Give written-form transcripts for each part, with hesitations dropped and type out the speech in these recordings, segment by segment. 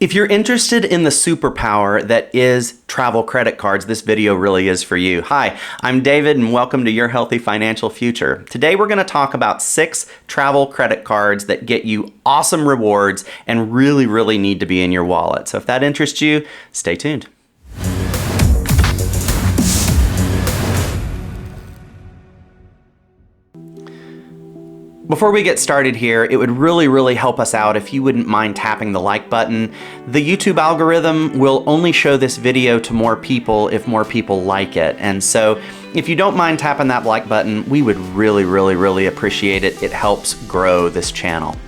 If you're interested in the superpower that is travel credit cards, this video really is for you. Hi, I'm David and welcome to Your Healthy Financial Future. Today we're going to talk about 6 travel credit cards that get you awesome rewards and really need to be in your wallet. So if that interests you, stay tuned. Before we get started here, it would really help us out if you wouldn't mind tapping the like button. The YouTube algorithm will only show this video to more people if more people like it. And so if you don't mind tapping that like button, we would really appreciate it. It helps grow this channel.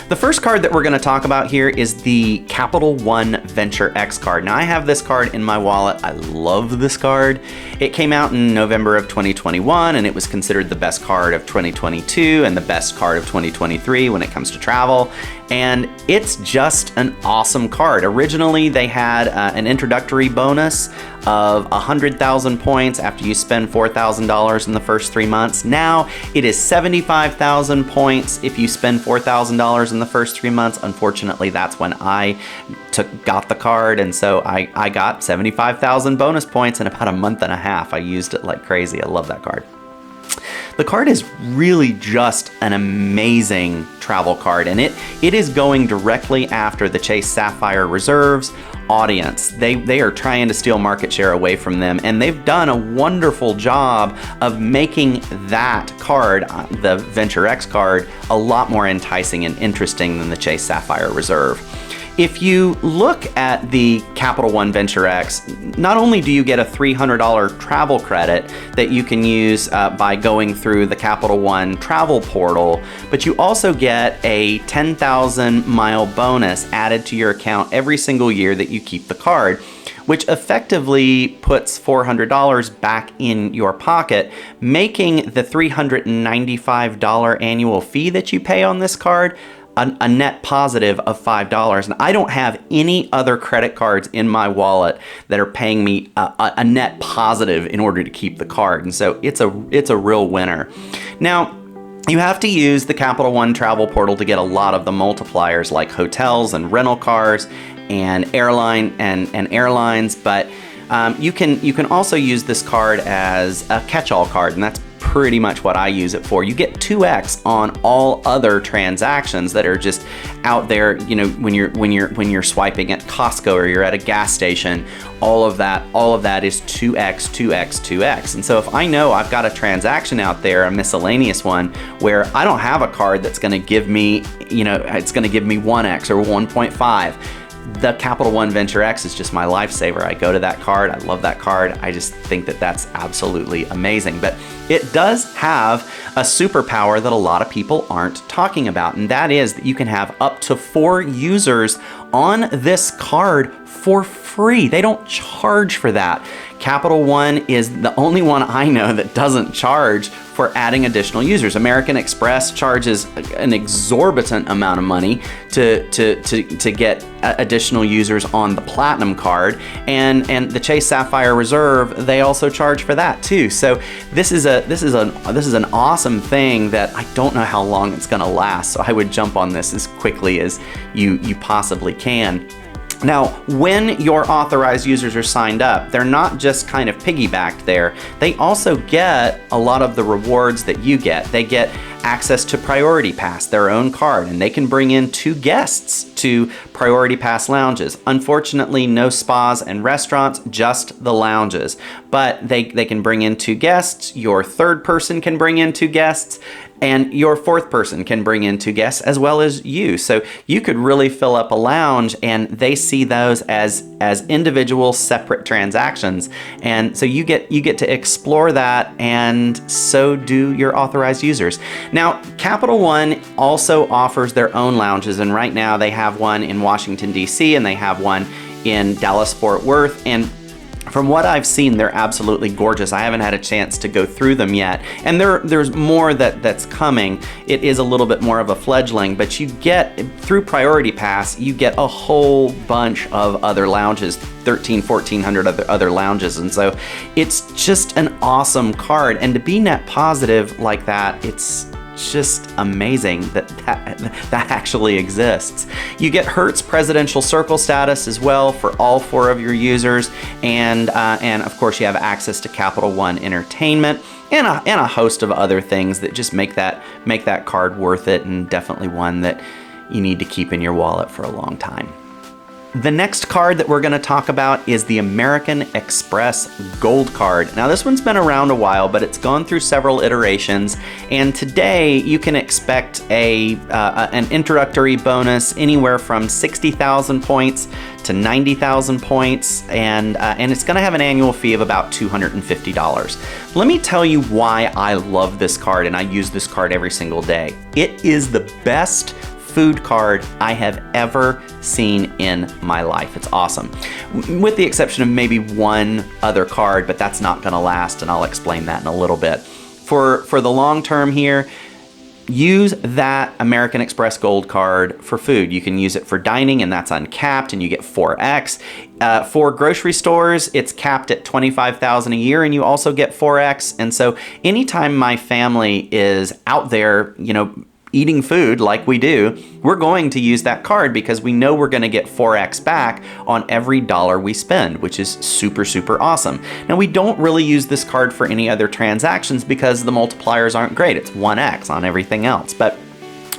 The first card that we're going to talk about here is the Capital One Venture X card. Now I have this card in my wallet. I love this card. It came out in November of 2021 and it was considered the best card of 2022 and the best card of 2023 when it comes to travel. And it's just an awesome card. Originally, they had an introductory bonus of 100,000 points after you spend $4,000 in the first 3 months. Now it is 75,000 points if you spend $4,000 in the first 3 months. Unfortunately, that's when I got the card, and so I got 75,000 bonus points in about a month and a half. I used it like crazy. I love that card. The card is really just an amazing travel card, and it is going directly after the Chase Sapphire Reserve's audience. They are trying to steal market share away from them, and they've done a wonderful job of making that card, the Venture X card, a lot more enticing and interesting than the Chase Sapphire Reserve. If you look at the Capital One Venture X, not only do you get a $300 travel credit that you can use by going through the Capital One travel portal, but you also get a 10,000 mile bonus added to your account every single year that you keep the card, which effectively puts $400 back in your pocket, making the $395 annual fee that you pay on this card a net positive of $5. And I don't have any other credit cards in my wallet that are paying me a net positive in order to keep the card. And so it's a real winner. Now, you have to use the Capital One travel portal to get a lot of the multipliers like hotels and rental cars and airlines, but you can also use this card as a catch-all card, and that's pretty much what I use it for. You get 2x on all other transactions that are just out there, you know, when you're swiping at Costco or you're at a gas station. All of that is 2x. And so if I know I've got a transaction out there, a miscellaneous one, where I don't have a card that's going to give me, you know, it's going to give me 1x or 1.5, the Capital One Venture X is just my lifesaver. I go to that card. I love that card. I just think that that's absolutely amazing. But it does have a superpower that a lot of people aren't talking about, and that is that you can have up to 4 users on this card for free. They don't charge for that. Capital One is the only one I know that doesn't charge for adding additional users. American Express charges an exorbitant amount of money to get additional users on the Platinum card, and the Chase Sapphire Reserve, they also charge for that too. So this is an awesome thing that I don't know how long it's going to last. So I would jump on this as quickly as you possibly can. Now, when your authorized users are signed up, they're not just kind of piggybacked there. They also get a lot of the rewards that you get. They get access to Priority Pass, their own card, and they can bring in 2 guests to Priority Pass lounges. Unfortunately, no spas and restaurants, just the lounges. But they can bring in 2 guests, your third person can bring in 2 guests, and your fourth person can bring in 2 guests as well as you. So you could really fill up a lounge, and they see those as individual separate transactions. And so you get to explore that, and so do your authorized users. Now, Capital One also offers their own lounges, and right now they have one in Washington, D.C., and they have one in Dallas-Fort Worth. And from what I've seen, they're absolutely gorgeous. I haven't had a chance to go through them yet. And there's more that's coming. It is a little bit more of a fledgling, but you get, through Priority Pass, you get a whole bunch of other lounges, 1,400 other lounges. And so it's just an awesome card. And to be net positive like that, just amazing that actually exists. You get Hertz Presidential Circle status as well for all 4 of your users, and of course you have access to Capital One Entertainment and a host of other things that just make that card worth it, and definitely one that you need to keep in your wallet for a long time. The next card that we're going to talk about is the American Express Gold Card. Now this one's been around a while, but it's gone through several iterations, and today you can expect an introductory bonus anywhere from 60,000 points to 90,000 points, and it's going to have an annual fee of about $250. Let me tell you why I love this card, and I use this card every single day. It is the best food card I have ever seen in my life. It's awesome. With the exception of maybe one other card, but that's not gonna last, and I'll explain that in a little bit. For the long term here, use that American Express Gold Card for food. You can use it for dining, and that's uncapped, and you get 4x. For grocery stores, it's capped at $25,000 a year, and you also get 4x. And so anytime my family is out there, eating food like we do, we're going to use that card because we know we're going to get 4x back on every dollar we spend, which is super, super awesome. Now, we don't really use this card for any other transactions because the multipliers aren't great. It's 1x on everything else, but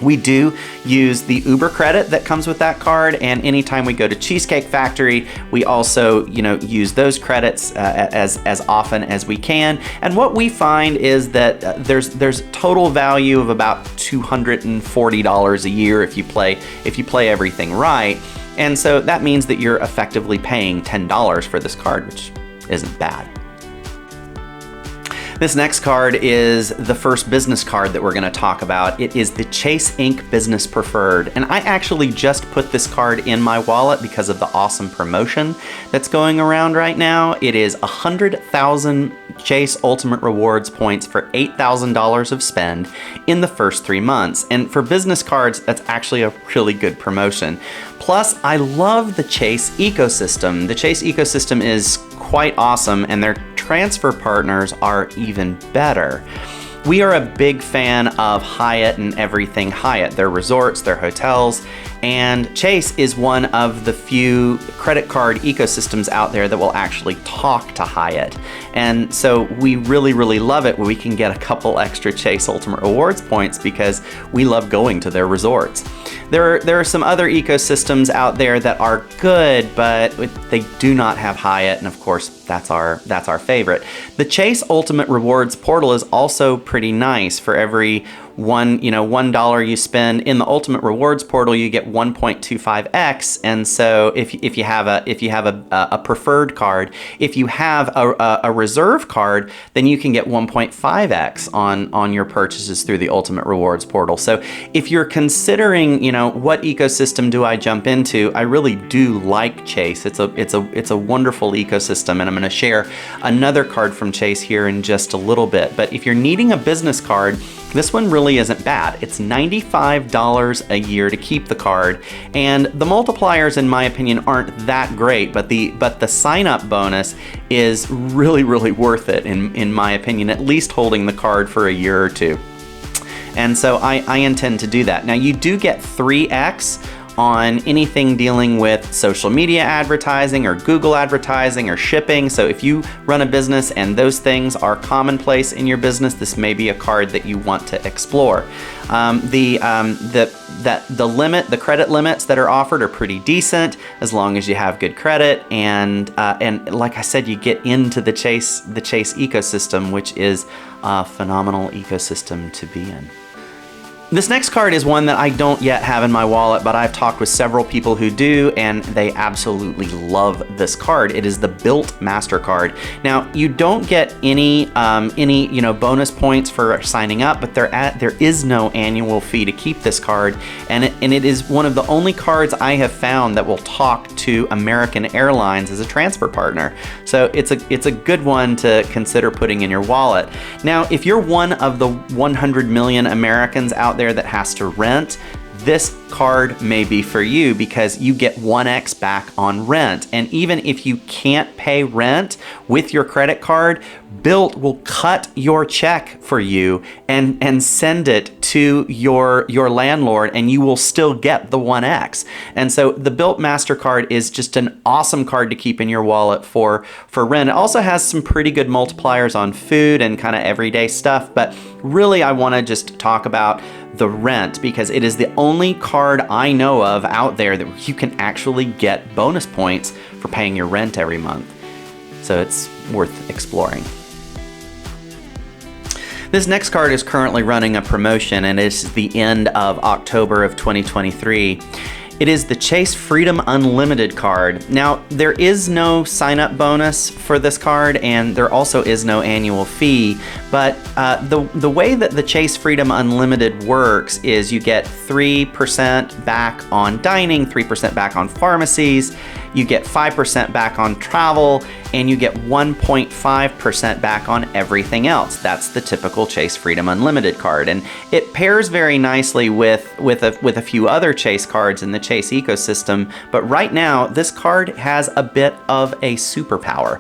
we do use the Uber credit that comes with that card, and anytime we go to Cheesecake Factory, we also, use those credits as often as we can. And what we find is that there's total value of about $240 a year if you play everything right. And so that means that you're effectively paying $10 for this card, which isn't bad. This next card is the first business card that we're going to talk about. It is the Chase Inc. Business Preferred, and I actually just put this card in my wallet because of the awesome promotion that's going around right now. It is 100,000 Chase Ultimate Rewards points for $8,000 of spend in the first 3 months, and for business cards, that's actually a really good promotion. Plus, I love the Chase ecosystem. The Chase ecosystem is quite awesome, and their transfer partners are even better. We are a big fan of Hyatt and everything Hyatt, their resorts, their hotels, and Chase is one of the few credit card ecosystems out there that will actually talk to Hyatt. And so we really, really love it when we can get a couple extra Chase Ultimate Rewards points because we love going to their resorts. There are some other ecosystems out there that are good, but they do not have Hyatt, and of course, that's our favorite. The Chase Ultimate Rewards portal is also pretty nice. For every $1 you spend in the Ultimate Rewards portal, you get 1.25x. And so if you have a preferred card, if you have a reserve card, then you can get 1.5x on your purchases through the Ultimate Rewards portal. So if you're considering, what ecosystem do I jump into, I really do like Chase. It's a wonderful ecosystem, and I'm going to share another card from Chase here in just a little bit. But if you're needing a business card, this one really isn't bad. It's $95 a year to keep the card, and the multipliers, in my opinion, aren't that great, but the sign-up bonus is really, really worth it, in my opinion, at least holding the card for a year or two. And so I intend to do that. Now, you do get 3x on anything dealing with social media advertising or Google advertising or shipping. So if you run a business and those things are commonplace in your business, this may be a card that you want to explore. The credit limits that are offered are pretty decent as long as you have good credit, and like I said, you get into the Chase ecosystem, which is a phenomenal ecosystem to be in. This next card is one that I don't yet have in my wallet, but I've talked with several people who do, and they absolutely love this card. It is the Bilt Mastercard. Now, you don't get any bonus points for signing up, but there is no annual fee to keep this card, and it is one of the only cards I have found that will talk to American Airlines as a transfer partner. So it's a good one to consider putting in your wallet. Now, if you're one of the 100 million Americans out there that has to rent, this card may be for you because you get 1x back on rent. And even if you can't pay rent with your credit card, Bilt will cut your check for you and send it to your landlord, and you will still get the 1x. And so the Bilt Mastercard is just an awesome card to keep in your wallet for rent. It also has some pretty good multipliers on food and kind of everyday stuff, but really I want to just talk about the rent because it is the only card I know of out there that you can actually get bonus points for paying your rent every month. So it's worth exploring. This next card is currently running a promotion, and it's the end of October of 2023. It is the Chase Freedom Unlimited card. Now, there is no sign-up bonus for this card, and there also is no annual fee, but the way that the Chase Freedom Unlimited works is you get 3% back on dining, 3% back on pharmacies, you get 5% back on travel, and you get 1.5% back on everything else. That's the typical Chase Freedom Unlimited card, and it pairs very nicely with a few other Chase cards in the Chase ecosystem. But right now, this card has a bit of a superpower.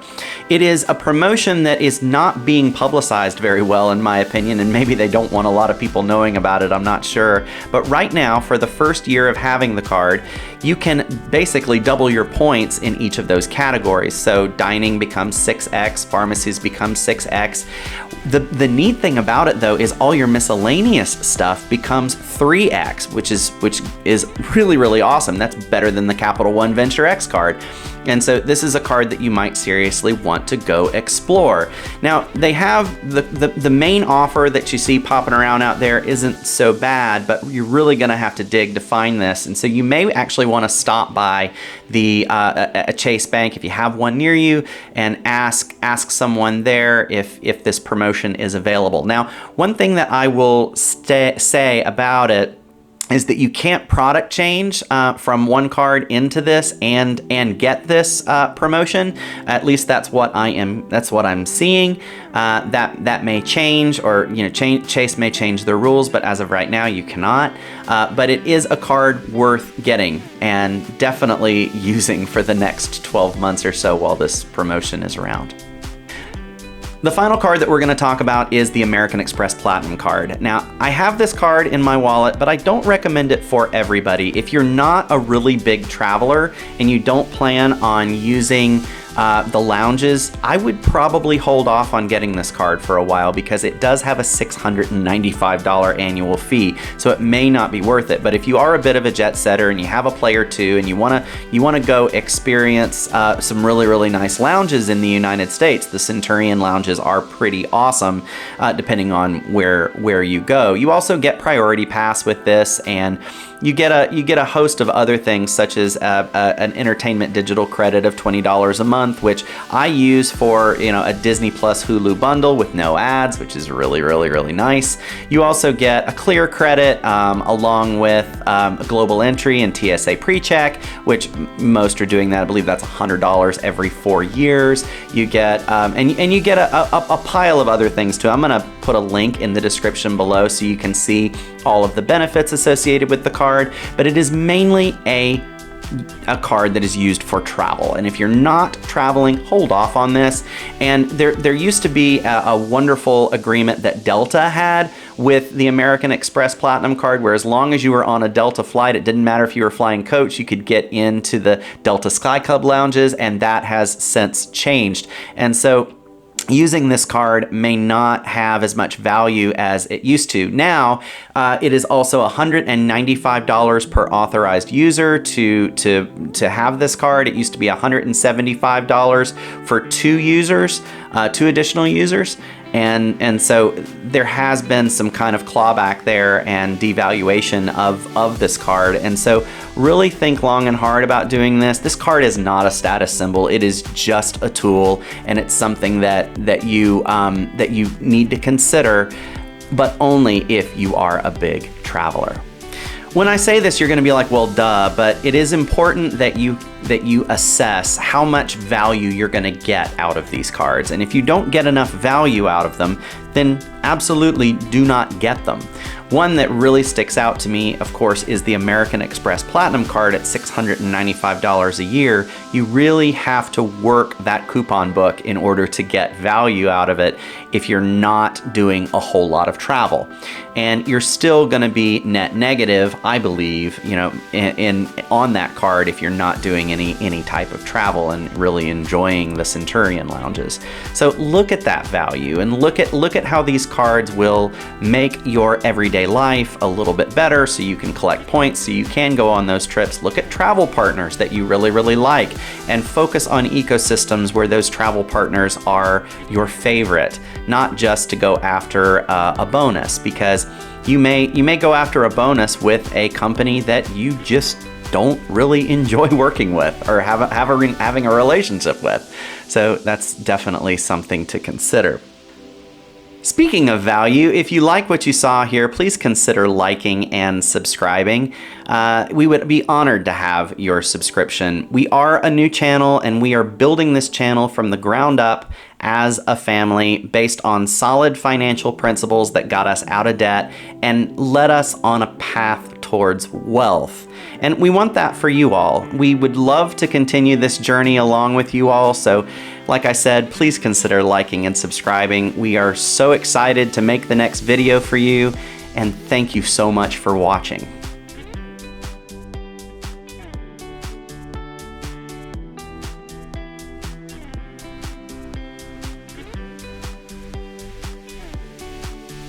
It is a promotion that is not being publicized very well, in my opinion, and maybe they don't want a lot of people knowing about it, I'm not sure. But right now, for the first year of having the card, you can basically double your points in each of those categories. So dining becomes 6x, pharmacies become 6x. The neat thing about it though is all your miscellaneous stuff becomes 3x, which is really, really awesome. That's better than the Capital One Venture X card. And so this is a card that you might seriously want to go explore. Now, they have the main offer that you see popping around out there isn't so bad, but you're really gonna have to dig to find this. And so you may actually wanna stop by a Chase Bank if you have one near you and ask someone there if this promotion is available. Now, one thing that I will say about it is that you can't product change from one card into this and get this promotion. At least that's what I'm seeing. That may change, or Chase may change the rules, but as of right now you cannot. But it is a card worth getting and definitely using for the next 12 months or so while this promotion is around. The final card that we're going to talk about is the American Express Platinum card. Now, I have this card in my wallet, but I don't recommend it for everybody. If you're not a really big traveler and you don't plan on using the lounges, I would probably hold off on getting this card for a while because it does have a $695 annual fee, so it may not be worth it. But if you are a bit of a jet setter and you have a play or two and you want to go experience some really, really nice lounges in the United States, the Centurion lounges are pretty awesome depending on where you go. You also get priority pass with this, and you get a host of other things such as an entertainment digital credit of $20 a month, which I use for a Disney Plus Hulu bundle with no ads, which is really, really, really nice. You also get a clear credit along with a global entry and TSA PreCheck, which most are doing that. I believe that's $100 every 4 years. You get and you get a pile of other things too. I'm gonna put a link in the description below so you can see all of the benefits associated with the card, but it is mainly a card that is used for travel. And if you're not traveling, hold off on this. And there used to be a wonderful agreement that Delta had with the American Express Platinum card, where as long as you were on a Delta flight, it didn't matter if you were flying coach, you could get into the Delta Sky Club lounges, and that has since changed. And so using this card may not have as much value as it used to. Now, it is also $195 per authorized user to have this card. It used to be $175 for two additional users. And so there has been some kind of clawback there and devaluation of this card. And so really think long and hard about doing this. This card is not a status symbol. It is just a tool, and it's something that you need to consider, but only if you are a big traveler. When I say this, you're going to be like, well, duh, but it is important that you assess how much value you're going to get out of these cards. And if you don't get enough value out of them, then absolutely do not get them. One that really sticks out to me, of course, is the American Express Platinum Card at $695 a year. You really have to work that coupon book in order to get value out of it if you're not doing a whole lot of travel. And you're still going to be net negative, I believe, you know, on that card if you're not doing any type of travel and really enjoying the Centurion lounges. So look at that value and look at how these cards will make your everyday life a little bit better so you can collect points so you can go on those trips. Look at travel partners that you really like and focus on ecosystems where those travel partners are your favorite, not just to go after a bonus, because you may go after a bonus with a company that you just don't really enjoy working with or having a relationship with. So that's definitely something to consider. Speaking of value, if you like what you saw here, please consider liking and subscribing. We would be honored to have your subscription. We are a new channel and we are building this channel from the ground up as a family based on solid financial principles that got us out of debt and led us on a path towards wealth. And we want that for you all. We would love to continue this journey along with you all. So like I said, please consider liking and subscribing. We are so excited to make the next video for you, and thank you so much for watching.